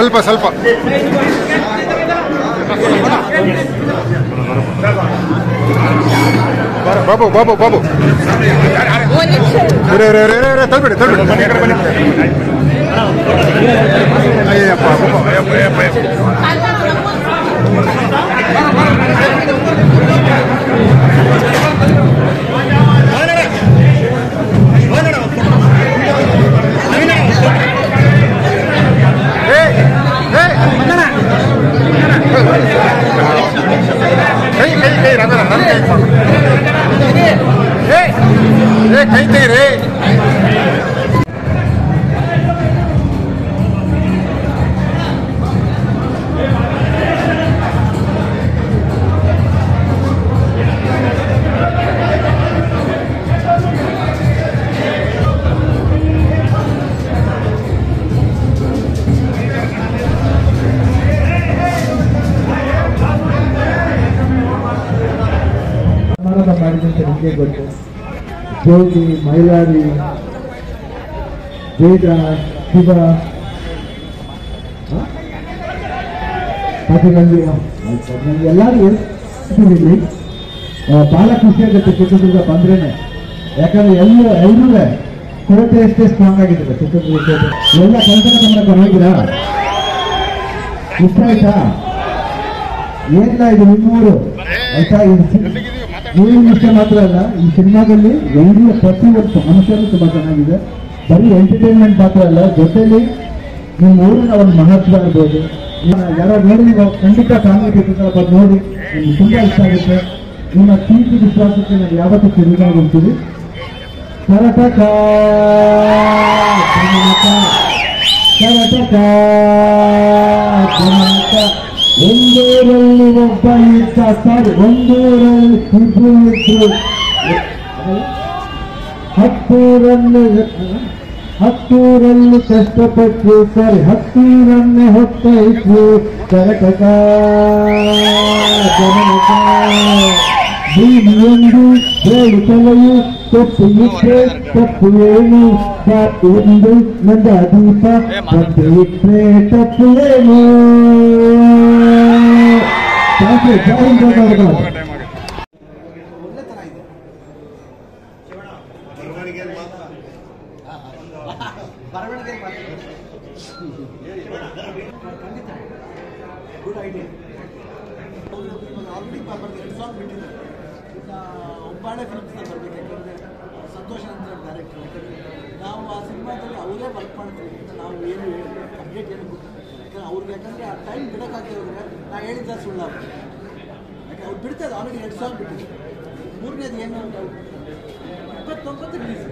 ಸ್ವಲ್ಪ ಸ್ವಲ್ಪ ಬಾಬು ಬಾಬು ಬಾಬು ತಳ್ಬಿಡಿ ತಳ್ಬಿಡಿ ಅಯ್ಯಪ್ಪ ಕೈ ತೆಗ್ರಿ ಮಾಡಿದಂತೆ ನಿಮಗೆ ಗೊತ್ತು. ಜೋಗಿ, ಮೈಲಾರಿ, ವೇದ, ಶಿವ, ಎಲ್ಲರೂ ಇಲ್ಲಿ ಬಹಳ ಖುಷಿ ಆಗುತ್ತೆ ಚಿತ್ರದುರ್ಗ ಬಂದ್ರೇನೆ. ಯಾಕಂದ್ರೆ ಎಲ್ಲರೂ ಕೊರತೆ ಎಷ್ಟೇ ಸ್ಟ್ರಾಂಗ್ ಆಗಿದ್ದಾರೆ ಚಿತ್ರದುರ್ಗ. ಎಲ್ಲ ಕನ್ನಡ ಕನ್ನಡ ಹೋಗಿರಾ? ಇಷ್ಟ ಆಯ್ತಾ? ಏನಿಲ್ಲ, ಇದು ನಿಮ್ಮೂರು ಆಯ್ತಾ? ನೀವು ಇಷ್ಟ ಮಾತ್ರ ಅಲ್ಲ, ಈ ಸಿನಿಮಾದಲ್ಲಿ ಎಲ್ಲರೂ ಪ್ರತಿಯೊಂದು ಅಂಶನೂ ತುಂಬಾ ಚೆನ್ನಾಗಿದೆ. ಬರೀ ಎಂಟರ್ಟೈನ್ಮೆಂಟ್ ಮಾತ್ರ ಅಲ್ಲ, ಜೊತೆಲಿ ನಿಮ್ಮ ಊರಿನ ಒಂದು ಮಹತ್ವ ಇರ್ಬೋದು. ಯಾರೋ ನೋಡಿ ನೀವು ಖಂಡಿತ ಫ್ಯಾಮಿಲಿ ಬೇಕಾದ್ರೆ ಬಂದು ನೋಡಿ, ನಿಮ್ಗೆ ತುಂಬಾ ಇಷ್ಟ ಆಗುತ್ತೆ. ನಿಮ್ಮ ಪ್ರೀತಿ ವಿಶ್ವಾಸಕ್ಕೆ ನಾವು ಯಾವತ್ತೂ ತಿರುಗಾಗುತ್ತೀವಿ. ಕರಟಕ ಕರಟಕ ಒಂದೂರಲ್ಲಿ ಒಬ್ಬ ಇದ್ದ, ಸಾರಿ ಒಂದೂರಲ್ಲಿ ಇಬ್ರು ಇದ್ರು, ಹತ್ತೂರಲ್ಲಿ ಕಷ್ಟಪಟ್ಟು, ಸಾರಿ ಹತ್ತೂರನ್ನೇ ಹೊತ್ತೈತು ಕರಟಕ ಜನಕ. ಭೂಮಿಯೊಂದು ಬೇಳು ತಲೆಯು ತಪ್ಪು ಇಟ್ಟರೆ ತಪ್ಪು ಏನು, ಒಂದು ನಂದ ದೀಪ ತಪ್ಪು ಇಟ್ಟರೆ ತಪ್ಪು ಏನು. Good idea. ಆಲ್ರೆಡಿ ಎರಡು ಸಾಂಗ್ ಬಿಟ್ಟಿದ್ದಾರೆ. ಈಗ ಒಬ್ಬಾಳೆ ಫಿಲ್ಮ್ಸ್ ಬರಬೇಕು, ಯಾಕಂದರೆ ಸಂತೋಷ ಅಂತ ಡೈರೆಕ್ಟರ್. ನಾವು ಆ ಸಿನಿಮಾದಲ್ಲಿ ಅವರೇ ವರ್ಕ್ ಮಾಡ್ತೀವಿ ಅಂತ ನಾವು ಏನು ಅಪ್ಡೇಟ್ ಏನು ಗೊತ್ತಿಲ್ಲ. ಯಾಕಂದರೆ ಅವ್ರಿಗೆ, ಯಾಕಂದರೆ ಆ ಟೈಮ್ ಬಿಡೋಕ್ಕಾಗದೆ ಹೋದರೆ ನಾವು ಹೇಳಿದ್ದ ಸುಳ್ಳು. ಯಾಕೆ ಅವ್ರು ಬಿಡ್ತಾರೆ, ಆಲ್ರೆಡಿ 2 ಸಾಂಗ್ ಬಿಟ್ಟಿದ್ದಾರೆ. ಮೂರನೇದು ಏನು 29 ರಿಲೀಸ್.